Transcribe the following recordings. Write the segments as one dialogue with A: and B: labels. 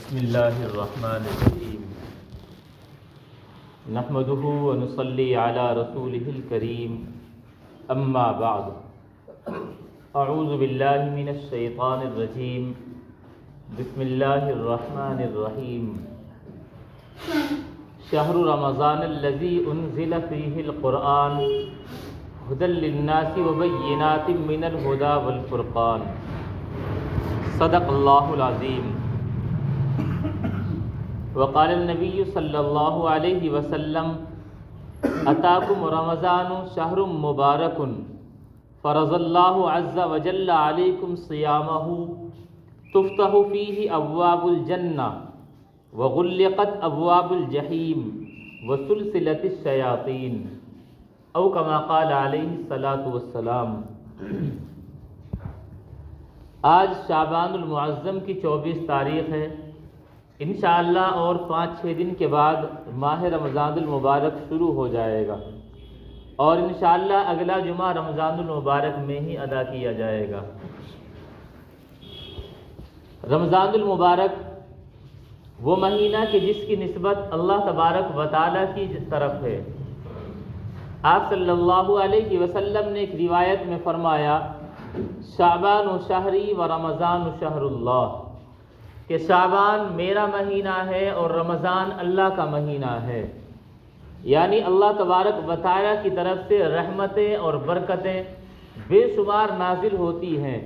A: بسم اللہ الرحمن الرحیم نحمده ونصلی علی رسوله الکریم اما بعد اعوذ باللہ من الشیطان الرجیم بسم اللہ الرحمن الرحیم شہر رمضان الذی انزل فیہ القرآن ھدی للناس وبینات من الھدی والفرقان صدق اللہ العظیم وقال النبی صلی اللہ علیہ وسلم اتاکم رمضان شہر مبارک فرض اللہ عز وجل علیکم صیامہ تفتح فیہ ابواب الجنہ وغلقت ابواب الجحیم وسلسلت الشیاطین او کما قال علیہ الصلاۃ والسلام۔ آج شعبان المعظم کی 24 تاریخ ہے۔ انشاءاللہ اور 5-6 دن کے بعد ماہ رمضان المبارک شروع ہو جائے گا اور انشاءاللہ اگلا جمعہ رمضان المبارک میں ہی ادا کیا جائے گا۔ رمضان المبارک وہ مہینہ کہ جس کی نسبت اللہ تبارک و تعالیٰ کی طرف ہے۔ آپ صلی اللہ علیہ وسلم نے ایک روایت میں فرمایا شعبان شہری و رمضان شہر اللہ، کہ شعبان میرا مہینہ ہے اور رمضان اللہ کا مہینہ ہے، یعنی اللہ تبارک و تعالیٰ کی طرف سے رحمتیں اور برکتیں بے شمار نازل ہوتی ہیں۔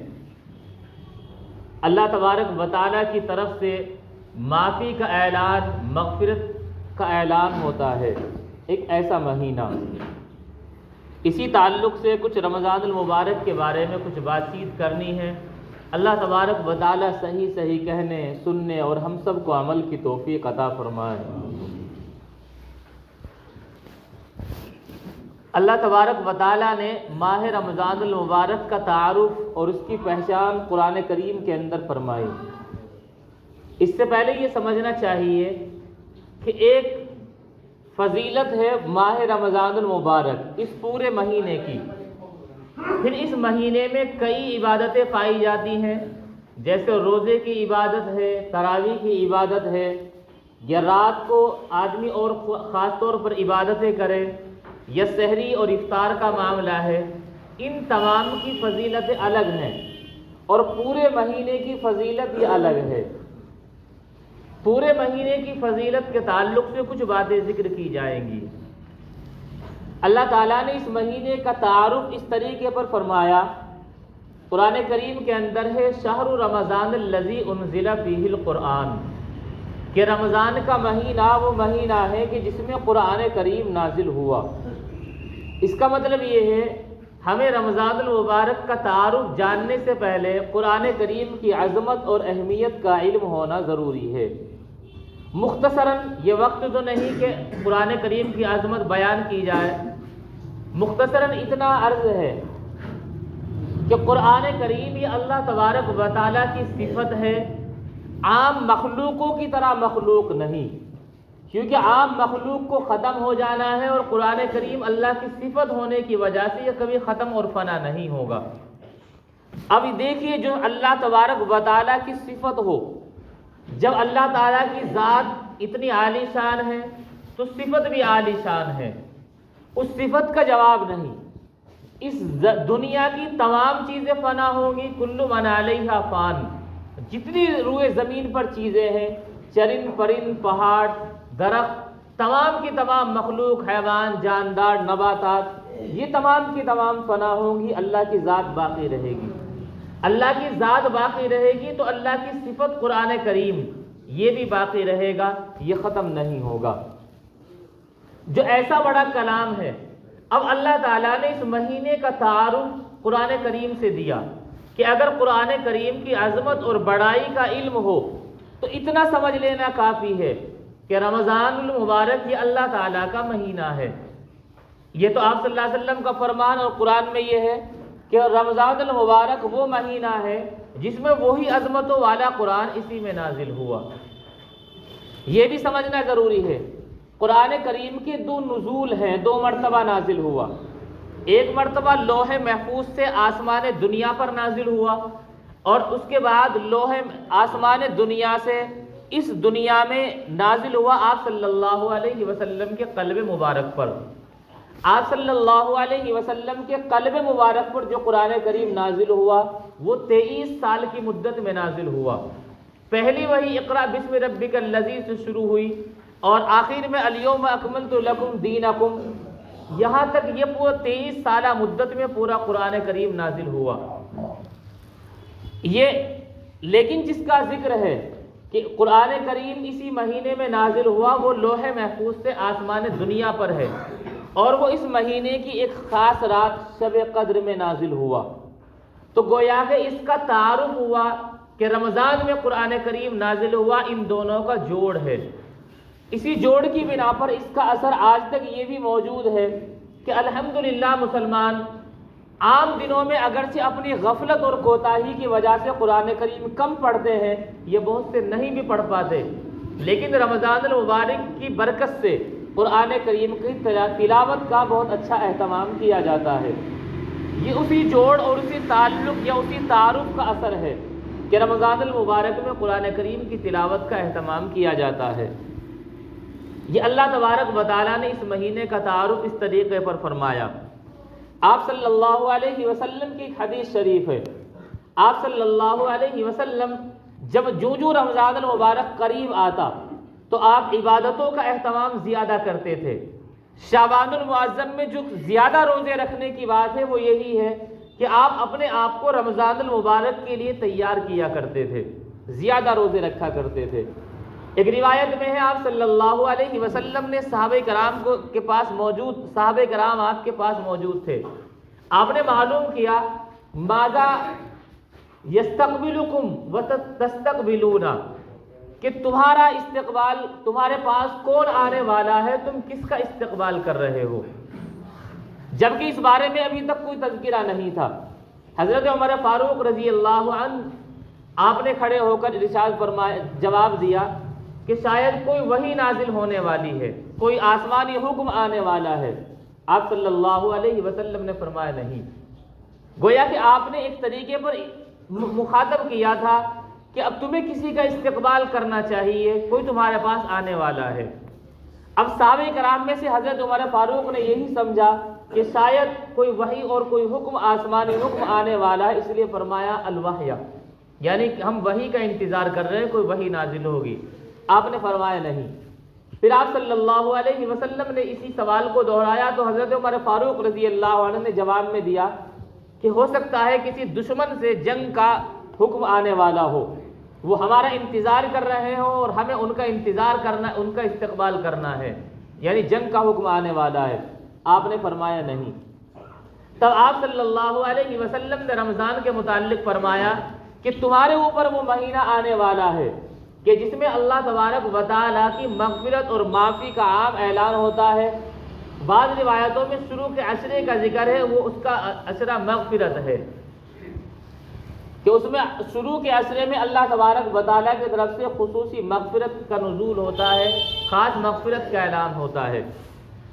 A: اللہ تبارک و تعالیٰ کی طرف سے معافی کا اعلان، مغفرت کا اعلان ہوتا ہے، ایک ایسا مہینہ۔ اسی تعلق سے کچھ رمضان المبارک کے بارے میں کچھ بات چیت کرنی ہے۔ اللہ تبارک و تعالیٰ صحیح کہنے، سننے اور ہم سب کو عمل کی توفیق عطا فرمائے۔ اللہ تبارک و تعالیٰ نے ماہ رمضان المبارک کا تعارف اور اس کی پہچان قرآن کریم کے اندر فرمائی۔ اس سے پہلے یہ سمجھنا چاہیے کہ ایک فضیلت ہے ماہ رمضان المبارک اس پورے مہینے کی، پھر اس مہینے میں کئی عبادتیں پائی جاتی ہیں، جیسے روزے کی عبادت ہے، تراویح کی عبادت ہے، یا رات کو آدمی اور خاص طور پر عبادتیں کرے، یا سحری اور افطار کا معاملہ ہے۔ ان تمام کی فضیلتیں الگ ہیں اور پورے مہینے کی فضیلت یہ الگ ہے۔ پورے مہینے کی فضیلت کے تعلق سے کچھ باتیں ذکر کی جائیں گی۔ اللہ تعالیٰ نے اس مہینے کا تعارف اس طریقے پر فرمایا، قرآن کریم کے اندر ہے شہر رمضان الذی انزل فیہ القرآن، کہ رمضان کا مہینہ وہ مہینہ ہے کہ جس میں قرآن کریم نازل ہوا۔ اس کا مطلب یہ ہے ہمیں رمضان المبارک کا تعارف جاننے سے پہلے قرآن کریم کی عظمت اور اہمیت کا علم ہونا ضروری ہے۔ مختصراً یہ وقت تو نہیں کہ قرآن کریم کی عظمت بیان کی جائے، مختصراً اتنا عرض ہے کہ قرآن کریم یہ اللہ تبارک و تعالیٰ کی صفت ہے، عام مخلوقوں کی طرح مخلوق نہیں، کیونکہ عام مخلوق کو ختم ہو جانا ہے اور قرآن کریم اللہ کی صفت ہونے کی وجہ سے یہ کبھی ختم اور فنا نہیں ہوگا۔ اب دیکھیے جو اللہ تبارک و تعالیٰ کی صفت ہو، جب اللہ تعالیٰ کی ذات اتنی عالی شان ہے تو صفت بھی عالی شان ہے، اس صفت کا جواب نہیں۔ اس دنیا کی تمام چیزیں فنا ہوں گی، کل من علیہا فان، جتنی روئے زمین پر چیزیں ہیں، چرند پرند پہاڑ درخت، تمام کی تمام مخلوق، حیوان، جاندار، نباتات، یہ تمام کی تمام فنا ہوں گی، اللہ کی ذات باقی رہے گی۔ اللہ کی ذات باقی رہے گی تو اللہ کی صفت قرآن کریم یہ بھی باقی رہے گا، یہ ختم نہیں ہوگا۔ جو ایسا بڑا کلام ہے، اب اللہ تعالیٰ نے اس مہینے کا تعارف قرآن کریم سے دیا کہ اگر قرآن کریم کی عظمت اور بڑائی کا علم ہو تو اتنا سمجھ لینا کافی ہے کہ رمضان المبارک یہ اللہ تعالیٰ کا مہینہ ہے۔ یہ تو آپ صلی اللہ علیہ وسلم کا فرمان اور قرآن میں یہ ہے کہ رمضان المبارک وہ مہینہ ہے جس میں وہی عظمتوں والا قرآن اسی میں نازل ہوا۔ یہ بھی سمجھنا ضروری ہے قرآن کریم کے 2 نزول ہیں، 2 مرتبہ نازل ہوا۔ ایک مرتبہ لوح محفوظ سے آسمان دنیا پر نازل ہوا اور اس کے بعد لوح آسمان دنیا سے اس دنیا میں نازل ہوا آپ صلی اللہ علیہ وسلم کے قلب مبارک پر۔ آپ صلی اللہ علیہ وسلم کے قلب مبارک پر جو قرآن کریم نازل ہوا وہ 23 سال کی مدت میں نازل ہوا۔ پہلی وہی اقرأ بسم ربک الذی سے شروع ہوئی اور آخر میں الیوم اکملت لکم دینکم، یہاں تک یہ پورا 23 سالہ مدت میں پورا قرآن کریم نازل ہوا۔ یہ لیکن جس کا ذکر ہے کہ قرآن کریم اسی مہینے میں نازل ہوا وہ لوح محفوظ سے آسمان دنیا پر ہے، اور وہ اس مہینے کی ایک خاص رات شب قدر میں نازل ہوا۔ تو گویا کہ اس کا تعارف ہوا کہ رمضان میں قرآن کریم نازل ہوا، ان دونوں کا جوڑ ہے۔ اسی جوڑ کی بنا پر اس کا اثر آج تک یہ بھی موجود ہے کہ الحمدللہ مسلمان عام دنوں میں اگرچہ اپنی غفلت اور کوتاہی کی وجہ سے قرآن کریم کم پڑھتے ہیں، یہ بہت سے نہیں بھی پڑھ پاتے، لیکن رمضان المبارک کی برکت سے قرآن کریم کی تلاوت کا بہت اچھا اہتمام کیا جاتا ہے۔ یہ اسی جوڑ اور اسی تعلق یا اسی تعارف کا اثر ہے کہ رمضان المبارک میں قرآن کریم کی تلاوت کا اہتمام کیا جاتا ہے۔ یہ اللہ تبارک و تعالیٰ نے اس مہینے کا تعارف اس طریقے پر فرمایا۔ آپ صلی اللہ علیہ وسلم کی ایک حدیث شریف ہے، آپ صلی اللہ علیہ وسلم جب جو رمضان المبارک قریب آتا تو آپ عبادتوں کا اہتمام زیادہ کرتے تھے۔ شعبان المعظم میں جو زیادہ روزے رکھنے کی بات ہے وہ یہی ہے کہ آپ اپنے آپ کو رمضان المبارک کے لیے تیار کیا کرتے تھے، زیادہ روزے رکھا کرتے تھے۔ ایک روایت میں ہے آپ صلی اللہ علیہ وسلم نے صحابہ کرام کے پاس صحابہ کرام آپ کے پاس موجود تھے، آپ نے معلوم کیا ماذا یستقبلکم وتستقبلون، کہ تمہارا استقبال، تمہارے پاس کون آنے والا ہے، تم کس کا استقبال کر رہے ہو، جبکہ اس بارے میں ابھی تک کوئی تذکرہ نہیں تھا۔ حضرت عمر فاروق رضی اللہ عنہ آپ نے کھڑے ہو کر ارشاد فرمایا، جواب دیا کہ شاید کوئی وحی نازل ہونے والی ہے، کوئی آسمانی حکم آنے والا ہے۔ آپ صلی اللہ علیہ وسلم نے فرمایا نہیں، گویا کہ آپ نے ایک طریقے پر مخاطب کیا تھا کہ اب تمہیں کسی کا استقبال کرنا چاہیے، کوئی تمہارے پاس آنے والا ہے۔ اب صحابہ کرام میں سے حضرت عمر فاروق نے یہی سمجھا کہ شاید کوئی وحی اور کوئی حکم، آسمانی حکم آنے والا ہے، اس لیے فرمایا الوحی، یعنی ہم وحی کا انتظار کر رہے ہیں، کوئی وحی نازل ہوگی۔ آپ نے فرمایا نہیں۔ پھر آپ صلی اللہ علیہ وسلم نے اسی سوال کو دہرایا تو حضرت عمر فاروق رضی اللہ عنہ نے جواب میں دیا کہ ہو سکتا ہے کسی دشمن سے جنگ کا حکم آنے والا ہو، وہ ہمارا انتظار کر رہے ہوں اور ہمیں ان کا انتظار کرنا، ان کا استقبال کرنا ہے، یعنی جنگ کا حکم آنے والا ہے۔ آپ نے فرمایا نہیں۔ تب آپ صلی اللہ علیہ وسلم نے رمضان کے متعلق فرمایا کہ تمہارے اوپر وہ مہینہ آنے والا ہے کہ جس میں اللہ تبارک و تعالیٰ کی مغفرت اور معافی کا عام اعلان ہوتا ہے۔ بعض روایتوں میں شروع کے عشرے کا ذکر ہے، وہ اس کا عشرہ مغفرت ہے کہ اس میں شروع کے عشرے میں اللہ تبارک و تعالیٰ کی طرف سے خصوصی مغفرت کا نزول ہوتا ہے، خاص مغفرت کا اعلان ہوتا ہے۔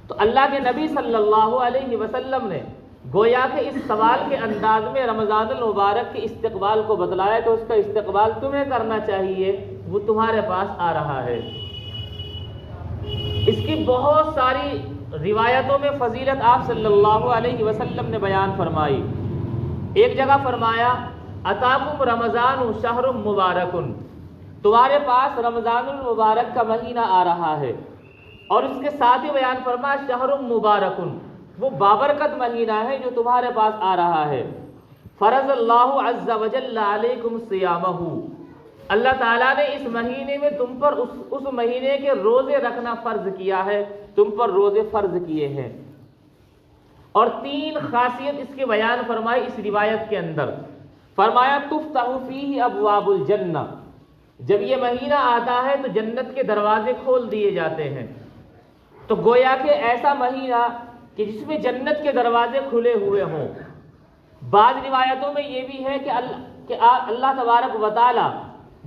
A: تو اللہ کے نبی صلی اللہ علیہ وسلم نے گویا کہ اس سوال کے انداز میں رمضان المبارک کے استقبال کو بتلایا کہ اس کا استقبال تمہیں کرنا چاہیے، وہ تمہارے پاس آ رہا ہے۔ اس کی بہت ساری روایتوں میں فضیلت آپ صلی اللہ علیہ وسلم نے بیان فرمائی۔ ایک جگہ فرمایا اتاکم رمضان شہر مبارک، تمہارے پاس رمضان المبارک کا مہینہ آ رہا ہے، اور اس کے ساتھ ہی بیان فرمایا شہر مبارک، وہ بابرکت مہینہ ہے جو تمہارے پاس آ رہا ہے۔ فرض اللہ عز وجل علیکم صیامہ، اللہ تعالیٰ نے اس مہینے میں تم پر اس مہینے کے روزے رکھنا فرض کیا ہے، تم پر روزے فرض کیے ہیں۔ اور 3 خاصیت اس کے بیان فرمائی اس روایت کے اندر۔ فرمایا تفتح فیہ ابواب الجنہ، جب یہ مہینہ آتا ہے تو جنت کے دروازے کھول دیے جاتے ہیں۔ تو گویا کہ ایسا مہینہ کہ جس میں جنت کے دروازے کھلے ہوئے ہوں۔ بعض روایتوں میں یہ بھی ہے کہ اللہ تبارک و تعالی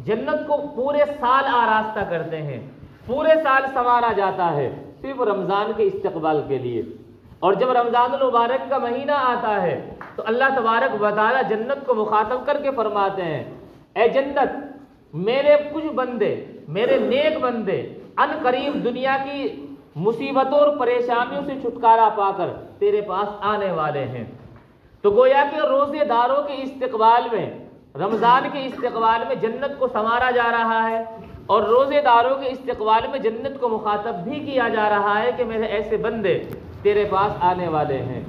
A: جنت کو پورے سال آراستہ کرتے ہیں، پورے سال سنوارا جاتا ہے صرف رمضان کے استقبال کے لیے۔ اور جب رمضان المبارک کا مہینہ آتا ہے تو اللہ تبارک و تعالی جنت کو مخاطب کر کے فرماتے ہیں، اے جنت میرے کچھ بندے، میرے نیک بندے ان قریب دنیا کی مصیبتوں اور پریشانیوں سے چھٹکارا پا کر تیرے پاس آنے والے ہیں۔ تو گویا کہ روزے داروں کے استقبال میں، رمضان کے استقبال میں جنت کو سنوارا جا رہا ہے، اور روزے داروں کے استقبال میں جنت کو مخاطب بھی کیا جا رہا ہے کہ میرے ایسے بندے تیرے پاس آنے والے ہیں۔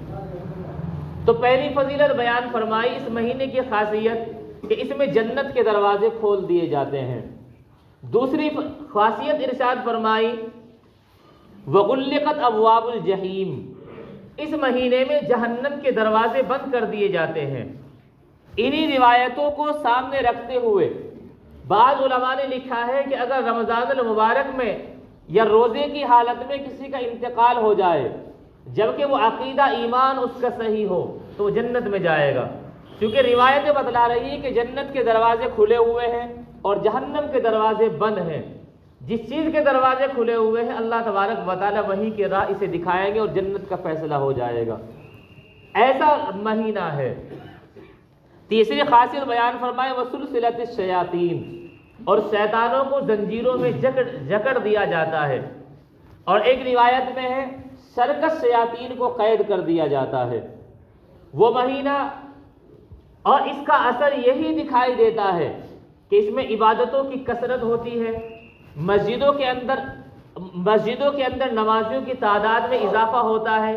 A: تو پہلی فضیلت بیان فرمائی اس مہینے کی خاصیت کہ اس میں جنت کے دروازے کھول دیے جاتے ہیں۔ دوسری خاصیت ارشاد فرمائی وغلقت ابواب الجحیم، اس مہینے میں جہنم کے دروازے بند کر دیے جاتے ہیں۔ انہی روایتوں کو سامنے رکھتے ہوئے بعض علماء نے لکھا ہے کہ اگر رمضان المبارک میں یا روزے کی حالت میں کسی کا انتقال ہو جائے جبکہ وہ عقیدہ ایمان اس کا صحیح ہو تو وہ جنت میں جائے گا، کیونکہ روایتیں بتلا رہی ہیں کہ جنت کے دروازے کھلے ہوئے ہیں اور جہنم کے دروازے بند ہیں۔ جس چیز کے دروازے کھلے ہوئے ہیں اللہ تبارک و تعالی وہی کے راہ اسے دکھائیں گے اور جنت کا فیصلہ ہو جائے گا۔ ایسا مہینہ ہے۔ تیسری خاصیت بیان فرمائے وسلسلۃ الشیاطین، اور شیطانوں کو زنجیروں میں جکڑ دیا جاتا ہے، اور ایک روایت میں ہے سرکش شیاطین کو قید کر دیا جاتا ہے۔ وہ مہینہ اور اس کا اثر یہی دکھائی دیتا ہے کہ اس میں عبادتوں کی کثرت ہوتی ہے، مسجدوں کے اندر نمازیوں کی تعداد میں اضافہ ہوتا ہے۔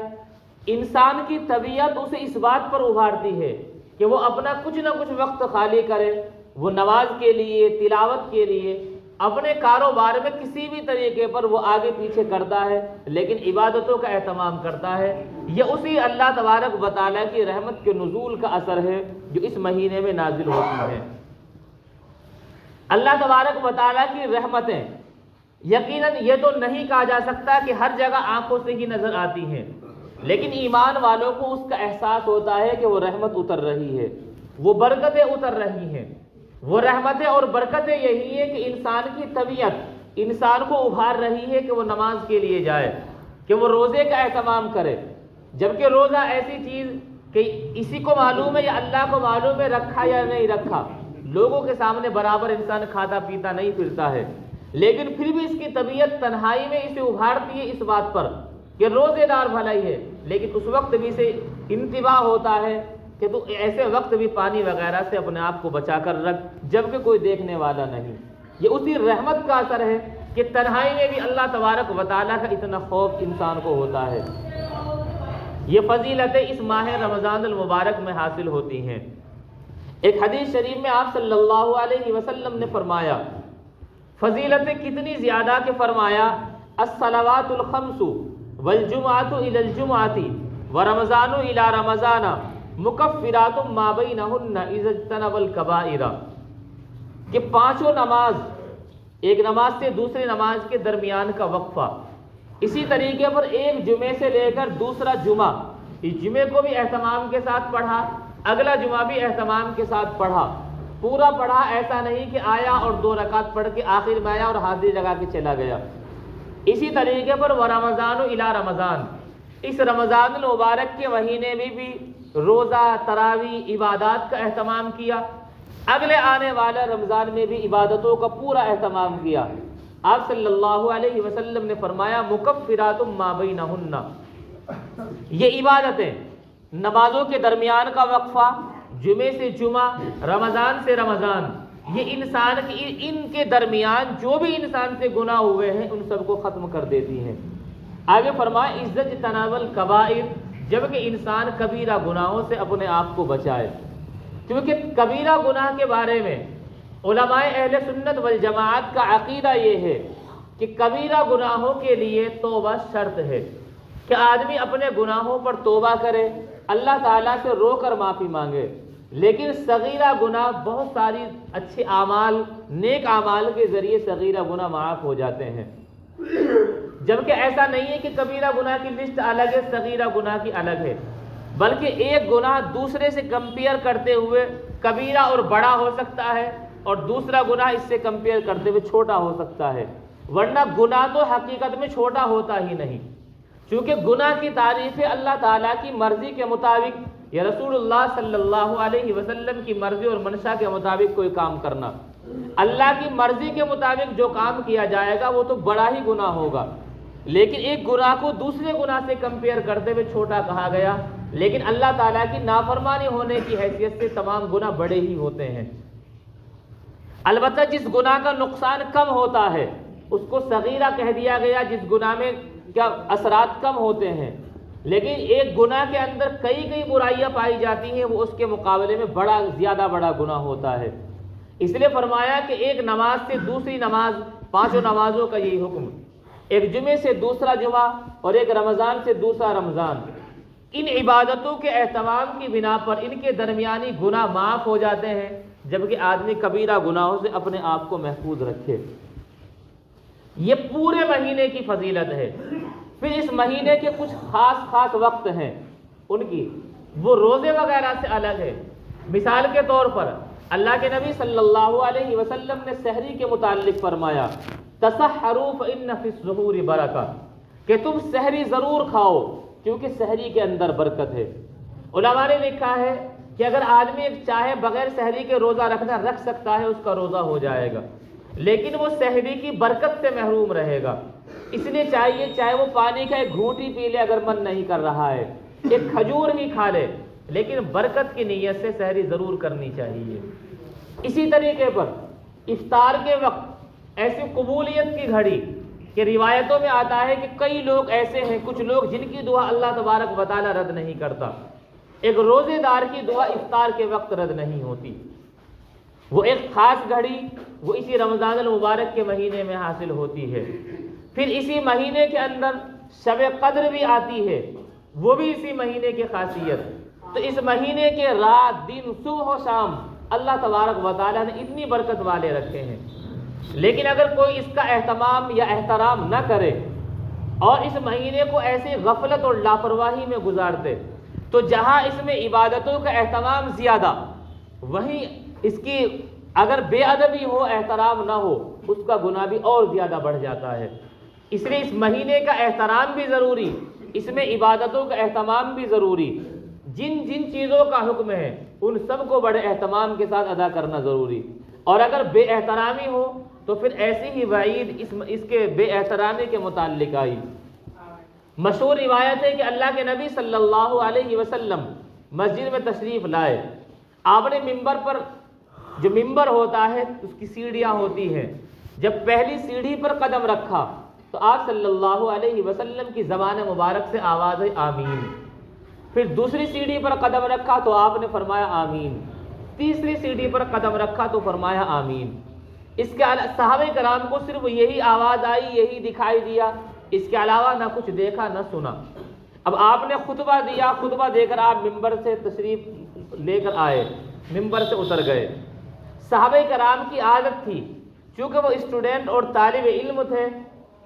A: انسان کی طبیعت اسے اس بات پر ابھارتی ہے کہ وہ اپنا کچھ نہ کچھ وقت خالی کرے، وہ نماز کے لیے، تلاوت کے لیے، اپنے کاروبار میں کسی بھی طریقے پر وہ آگے پیچھے کرتا ہے، لیکن عبادتوں کا اہتمام کرتا ہے۔ یہ اسی اللہ تبارک و تعالیٰ کی رحمت کے نزول کا اثر ہے جو اس مہینے میں نازل ہوتی ہے۔ اللہ تبارک و تعالیٰ کی رحمتیں یقیناً یہ تو نہیں کہا جا سکتا کہ ہر جگہ آنکھوں سے ہی نظر آتی ہیں، لیکن ایمان والوں کو اس کا احساس ہوتا ہے کہ وہ رحمت اتر رہی ہے، وہ برکتیں اتر رہی ہیں۔ وہ رحمتیں اور برکتیں یہی ہیں کہ انسان کی طبیعت انسان کو ابھار رہی ہے کہ وہ نماز کے لیے جائے، کہ وہ روزے کا اہتمام کرے، جبکہ روزہ ایسی چیز کہ اسی کو معلوم ہے یا اللہ کو معلوم ہے رکھا یا نہیں رکھا، لوگوں کے سامنے برابر انسان کھاتا پیتا نہیں پھرتا ہے، لیکن پھر بھی اس کی طبیعت تنہائی میں اسے ابھارتی ہے اس بات پر کہ روزے دار بھلائی ہے، لیکن اس وقت بھی اسے انتباہ ہوتا ہے کہ تو ایسے وقت بھی پانی وغیرہ سے اپنے آپ کو بچا کر رکھ جبکہ کوئی دیکھنے والا نہیں۔ یہ اسی رحمت کا اثر ہے کہ تنہائی میں بھی اللہ تبارک و تعالیٰ کا اتنا خوف انسان کو ہوتا ہے۔ یہ فضیلتیں اس ماہ رمضان المبارک میں حاصل ہوتی ہیں۔ ایک حدیث شریف میں آپ صلی اللہ علیہ وسلم نے فرمایا، فضیلتیں کتنی زیادہ کہ فرمایا الصلوات الخمس والجمعۃ الی الجمعۃ ورمضان الی رمضان مکفرات ما بینہن اذا اجتنب الکبائر، کہ پانچوں نماز، ایک نماز سے دوسری نماز کے درمیان کا وقفہ، اسی طریقے پر ایک جمعے سے لے کر دوسرا جمعہ، اس جمعے کو بھی اہتمام کے ساتھ پڑھا، اگلا جمعہ بھی اہتمام کے ساتھ پڑھا، پورا پڑھا، ایسا نہیں کہ آیا اور 2 رکعت پڑھ کے آخر میں آیا اور حاضری لگا کے چلا گیا۔ اسی طریقے پر ورمضان الی رمضان، اس رمضان المبارک کے مہینے میں بھی روزہ، تراویح، عبادات کا اہتمام کیا، اگلے آنے والے رمضان میں بھی عبادتوں کا پورا اہتمام کیا۔ آپ صلی اللہ علیہ وسلم نے فرمایا مکفرات ما بینہن، یہ عبادتیں، نمازوں کے درمیان کا وقفہ، جمعے سے جمعہ، رمضان سے رمضان، یہ انسان کی ان کے درمیان جو بھی انسان سے گناہ ہوئے ہیں ان سب کو ختم کر دیتی ہیں۔ آگے فرمایا عزت تناول کبائر، جبکہ انسان کبیرہ گناہوں سے اپنے آپ کو بچائے، کیونکہ کبیرہ گناہ کے بارے میں علماء اہل سنت والجماعت کا عقیدہ یہ ہے کہ کبیرہ گناہوں کے لیے توبہ شرط ہے، کہ آدمی اپنے گناہوں پر توبہ کرے، اللہ تعالیٰ سے رو کر معافی مانگے، لیکن صغیرہ گناہ بہت ساری اچھے اعمال، نیک اعمال کے ذریعے صغیرہ گناہ معاف ہو جاتے ہیں، جبکہ ایسا نہیں ہے کہ کبیرہ گناہ کی لسٹ الگ ہے، صغیرہ گناہ کی الگ ہے، بلکہ ایک گناہ دوسرے سے کمپیئر کرتے ہوئے کبیرہ اور بڑا ہو سکتا ہے، اور دوسرا گناہ اس سے کمپیئر کرتے ہوئے چھوٹا ہو سکتا ہے، ورنہ گناہ تو حقیقت میں چھوٹا ہوتا ہی نہیں، چونکہ گناہ کی تعریف ہے اللہ تعالیٰ کی مرضی کے مطابق یا رسول اللہ صلی اللہ علیہ وسلم کی مرضی اور منشا کے مطابق کوئی کام کرنا، اللہ کی مرضی کے مطابق جو کام کیا جائے گا وہ تو بڑا ہی گناہ ہوگا، لیکن ایک گناہ کو دوسرے گناہ سے کمپیئر کرتے ہوئے چھوٹا کہا گیا، لیکن اللہ تعالیٰ کی نافرمانی ہونے کی حیثیت سے تمام گناہ بڑے ہی ہوتے ہیں۔ البتہ جس گناہ کا نقصان کم ہوتا ہے اس کو صغیرہ کہہ دیا گیا، جس گناہ میں کیا اثرات کم ہوتے ہیں، لیکن ایک گناہ کے اندر کئی برائیاں پائی جاتی ہیں، وہ اس کے مقابلے میں زیادہ بڑا گناہ ہوتا ہے۔ اس لیے فرمایا کہ ایک نماز سے دوسری نماز، پانچوں نمازوں کا یہی حکم، ایک جمعے سے دوسرا جمعہ اور ایک رمضان سے دوسرا رمضان، ان عبادتوں کے اہتمام کی بنا پر ان کے درمیانی گناہ معاف ہو جاتے ہیں، جبکہ آدمی کبیرہ گناہوں سے اپنے آپ کو محفوظ رکھے۔ یہ پورے مہینے کی فضیلت ہے۔ پھر اس مہینے کے کچھ خاص وقت ہیں ان کی، وہ روزے وغیرہ سے الگ ہے۔ مثال کے طور پر اللہ کے نبی صلی اللہ علیہ وسلم نے سحری کے متعلق فرمایا، تسحروا فإن فی السحور برکہ، کہ تم سحری ضرور کھاؤ کیونکہ سحری کے اندر برکت ہے۔ علماء نے لکھا ہے کہ اگر آدمی چاہے بغیر سحری کے روزہ رکھنا رکھ سکتا ہے، اس کا روزہ ہو جائے گا، لیکن وہ سحری کی برکت سے محروم رہے گا۔ اس لیے چاہے وہ پانی کا ایک گھونٹ ہی پی لے اگر من نہیں کر رہا ہے، ایک کھجور ہی کھا لے، لیکن برکت کی نیت سے سحری ضرور کرنی چاہیے۔ اسی طریقے پر افطار کے وقت ایسی قبولیت کی گھڑی کہ روایتوں میں آتا ہے کہ کئی لوگ ایسے ہیں، کچھ لوگ جن کی دعا اللہ تبارک و تعالی رد نہیں کرتا۔ ایک روزے دار کی دعا افطار کے وقت رد نہیں ہوتی۔ وہ ایک خاص گھڑی وہ اسی رمضان المبارک کے مہینے میں حاصل ہوتی ہے۔ پھر اسی مہینے کے اندر شب قدر بھی آتی ہے، وہ بھی اسی مہینے کی خاصیت۔ تو اس مہینے کے رات دن صبح و شام اللہ تبارک و تعالیٰ نے اتنی برکت والے رکھے ہیں، لیکن اگر کوئی اس کا اہتمام یا احترام نہ کرے اور اس مہینے کو ایسی غفلت اور لاپرواہی میں گزار دے، تو جہاں اس میں عبادتوں کا اہتمام زیادہ، وہیں اس کی اگر بے ادبی ہو، احترام نہ ہو، اس کا گناہ بھی اور زیادہ بڑھ جاتا ہے۔ اس لیے اس مہینے کا احترام بھی ضروری، اس میں عبادتوں کا اہتمام بھی ضروری۔ جن چیزوں کا حکم ہے ان سب کو بڑے اہتمام کے ساتھ ادا کرنا ضروری، اور اگر بے احترامی ہو تو پھر ایسی ہی وعید اس کے بے احترامی کے متعلق آئی۔ مشہور روایت ہے کہ اللہ کے نبی صلی اللہ علیہ وسلم مسجد میں تشریف لائے، آپ نے ممبر پر، جو ممبر ہوتا ہے اس کی سیڑھیاں ہوتی ہیں، جب پہلی سیڑھی پر قدم رکھا تو آپ صلی اللہ علیہ وسلم کی زبان مبارک سے آواز ہے آمین۔ پھر دوسری سیڑھی پر قدم رکھا تو آپ نے فرمایا آمین، تیسری سیڑھی پر قدم رکھا تو فرمایا آمین۔ اس کے صحابہ کرام کو صرف یہی آواز آئی، یہی دکھائی دیا، اس کے علاوہ نہ کچھ دیکھا نہ سنا۔ اب آپ نے خطبہ دیا، خطبہ دے کر آپ ممبر سے تشریف لے کر آئے، ممبر سے اتر گئے۔ صحابہ کرام کی عادت تھی، چونکہ وہ اسٹوڈنٹ اور طالب علم تھے،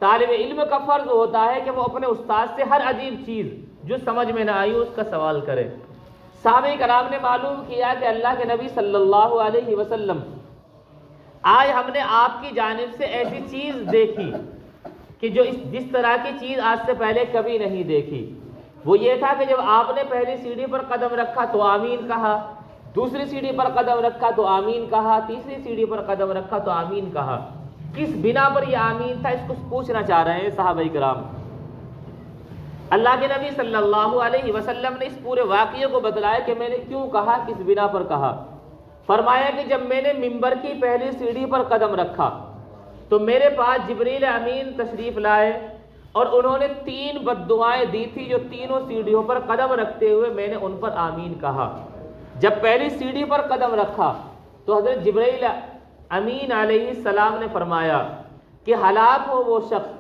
A: طالب علم کا فرض ہوتا ہے کہ وہ اپنے استاد سے ہر عجیب چیز جو سمجھ میں نہ آئی اس کا سوال کرے۔ صحابہ کرام نے معلوم کیا کہ اللہ کے نبی صلی اللہ علیہ وسلم، آج ہم نے آپ کی جانب سے ایسی چیز دیکھی کہ جس طرح کی چیز آج سے پہلے کبھی نہیں دیکھی۔ وہ یہ تھا کہ جب آپ نے پہلی سیڑھی پر قدم رکھا تو آمین کہا، دوسری سیڑھی پر قدم رکھا تو آمین کہا، تیسری سیڑھی پر قدم رکھا تو آمین کہا۔ کس بنا پر یہ آمین تھا، اس کو پوچھنا چاہ رہے ہیں صحابہ کرام۔ اللہ کے نبی صلی اللہ علیہ وسلم نے اس پورے واقعے کو بتلایا کہ میں نے کیوں کہا، کس بنا پر کہا۔ فرمایا کہ جب میں نے ممبر کی پہلی سیڑھی پر قدم رکھا تو میرے پاس جبریل امین تشریف لائے اور انہوں نے 3 بددعائیں دی تھی، جو تینوں سیڑھیوں پر قدم رکھتے ہوئے میں نے ان پر آمین کہا۔ جب پہلی سیڑھی پر قدم رکھا تو حضرت جبریل امین علیہ السلام نے فرمایا کہ ہلاک ہو وہ شخص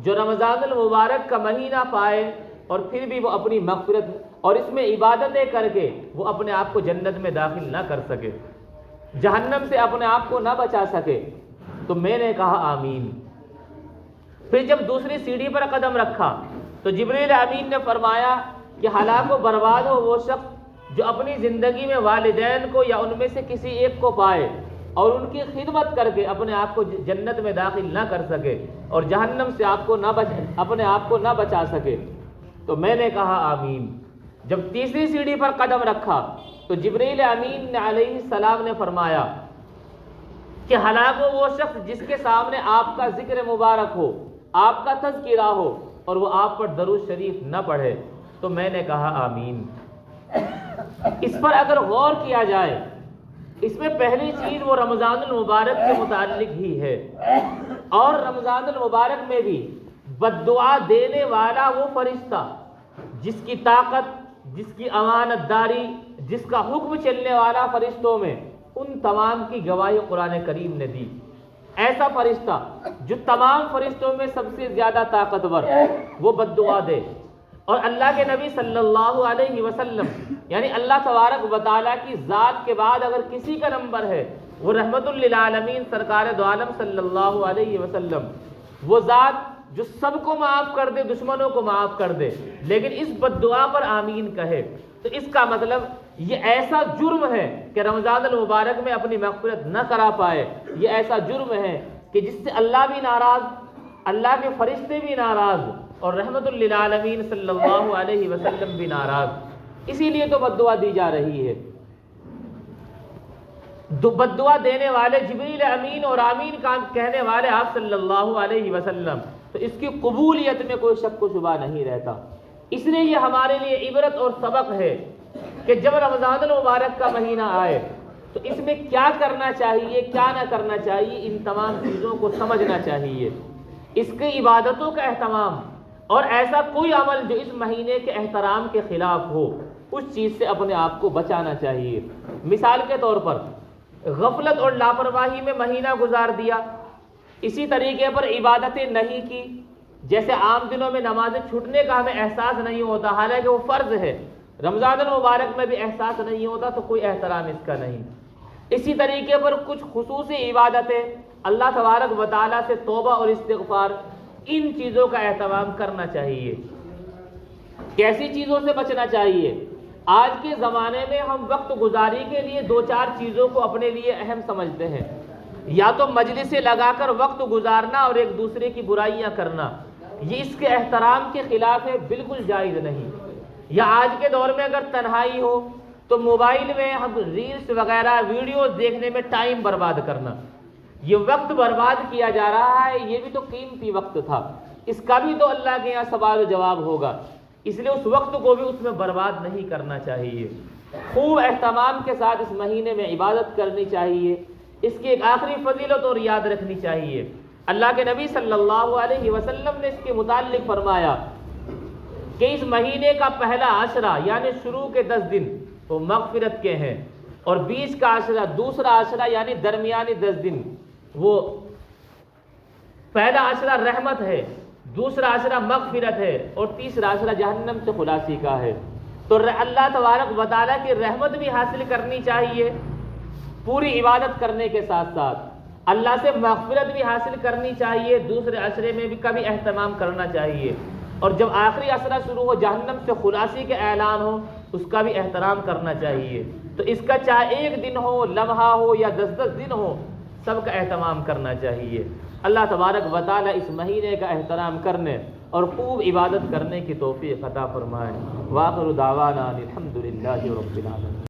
A: جو رمضان المبارک کا مہینہ پائے اور پھر بھی وہ اپنی مغفرت اور اس میں عبادتیں کر کے وہ اپنے آپ کو جنت میں داخل نہ کر سکے، جہنم سے اپنے آپ کو نہ بچا سکے۔ تو میں نے کہا آمین۔ پھر جب دوسری سیڑھی پر قدم رکھا تو جبریل امین نے فرمایا کہ ہلاک و برباد ہو وہ شخص جو اپنی زندگی میں والدین کو یا ان میں سے کسی ایک کو پائے اور ان کی خدمت کر کے اپنے آپ کو جنت میں داخل نہ کر سکے اور جہنم سے اپنے آپ کو نہ بچا سکے۔ تو میں نے کہا آمین۔ جب تیسری سیڑھی پر قدم رکھا تو جبریل امین علیہ السلام نے فرمایا کہ ہلاک ہو وہ شخص جس کے سامنے آپ کا ذکر مبارک ہو، آپ کا تذکرہ ہو اور وہ آپ پر درود شریف نہ پڑھے۔ تو میں نے کہا آمین۔ اس پر اگر غور کیا جائے، اس میں پہلی چیز وہ رمضان المبارک کے متعلق ہی ہے، اور رمضان المبارک میں بھی بد دعا دینے والا وہ فرشتہ جس کی طاقت، جس کی امانت داری، جس کا حکم چلنے والا فرشتوں میں، ان تمام کی گواہی قرآن کریم نے دی۔ ایسا فرشتہ جو تمام فرشتوں میں سب سے زیادہ طاقتور، وہ بد دعا دے، اور اللہ کے نبی صلی اللہ علیہ وسلم یعنی اللہ تبارک و تعالیٰ کی ذات کے بعد اگر کسی کا نمبر ہے وہ رحمت للعالمین سرکار دو عالم صلی اللہ علیہ وسلم، وہ ذات جو سب کو معاف کر دے، دشمنوں کو معاف کر دے، لیکن اس بد دعا پر آمین کہے، تو اس کا مطلب یہ ایسا جرم ہے کہ رمضان المبارک میں اپنی مغفرت نہ کرا پائے، یہ ایسا جرم ہے کہ جس سے اللہ بھی ناراض، اللہ کے فرشتے بھی ناراض، اور رحمت للعالمین صلی اللہ علیہ وسلم بھی ناراض۔ اسی لیے تو بد دعا دی جا رہی ہے۔ بد دعا دینے والے جبریل امین اور آمین کہنے والے آپ صلی اللہ علیہ وسلم، تو اس کی قبولیت میں کوئی شک و شبہ نہیں رہتا۔ اس لیے یہ ہمارے لیے عبرت اور سبق ہے کہ جب رمضان المبارک کا مہینہ آئے تو اس میں کیا کرنا چاہیے، کیا نہ کرنا چاہیے، ان تمام چیزوں کو سمجھنا چاہیے۔ اس کی عبادتوں کا اہتمام اور ایسا کوئی عمل جو اس مہینے کے احترام کے خلاف ہو، اس چیز سے اپنے آپ کو بچانا چاہیے۔ مثال کے طور پر غفلت اور لاپرواہی میں مہینہ گزار دیا، اسی طریقے پر عبادتیں نہیں کی، جیسے عام دنوں میں نمازیں چھوٹنے کا ہمیں احساس نہیں ہوتا حالانکہ وہ فرض ہے، رمضان المبارک میں بھی احساس نہیں ہوتا، تو کوئی احترام اس کا نہیں۔ اسی طریقے پر کچھ خصوصی عبادتیں، اللہ تبارک و تعالیٰ سے توبہ اور استغفار، ان چیزوں کا اہتمام کرنا چاہیے۔ کیسی چیزوں سے بچنا چاہیے؟ آج کے زمانے میں ہم وقت گزاری کے لیے دو چار چیزوں کو اپنے لیے اہم سمجھتے ہیں، یا تو مجلسیں لگا کر وقت گزارنا اور ایک دوسرے کی برائیاں کرنا، یہ اس کے احترام کے خلاف ہے، بالکل جائز نہیں۔ یا آج کے دور میں اگر تنہائی ہو تو موبائل میں ہم ریلز وغیرہ ویڈیوز دیکھنے میں ٹائم برباد کرنا، یہ وقت برباد کیا جا رہا ہے، یہ بھی تو قیمتی وقت تھا، اس کا بھی تو اللہ کے یہاں سوال و جواب ہوگا، اس لیے اس وقت کو بھی اس میں برباد نہیں کرنا چاہیے۔ خوب اہتمام کے ساتھ اس مہینے میں عبادت کرنی چاہیے۔ اس کی ایک آخری فضیلت اور یاد رکھنی چاہیے، اللہ کے نبی صلی اللہ علیہ وسلم نے اس کے متعلق فرمایا کہ اس مہینے کا پہلا عشرہ یعنی شروع کے 10 دن وہ مغفرت کے ہیں، اور بیچ کا عشرہ، دوسرا عشرہ یعنی درمیانی 10 دن، وہ پہلا عشرہ رحمت ہے، دوسرا عشرہ مغفرت ہے، اور تیسرا عشرہ جہنم سے خلاصی کا ہے۔ تو اللہ تبارک و تعالیٰ کی رحمت بھی حاصل کرنی چاہیے پوری عبادت کرنے کے ساتھ ساتھ، اللہ سے مغفرت بھی حاصل کرنی چاہیے، دوسرے عشرے میں بھی کبھی اہتمام کرنا چاہیے، اور جب آخری عشرہ شروع ہو جہنم سے خلاصی کے اعلان ہو اس کا بھی احترام کرنا چاہیے۔ تو اس کا چاہے 1 دن ہو، لمحہ ہو، یا 10 دن ہو، سب کا اہتمام کرنا چاہیے۔ اللہ تبارک و تعالی اس مہینے کا احترام کرنے اور خوب عبادت کرنے کی توفیق عطا فرمائے۔ وآخر دعوانا الحمد للہ رب العالمین۔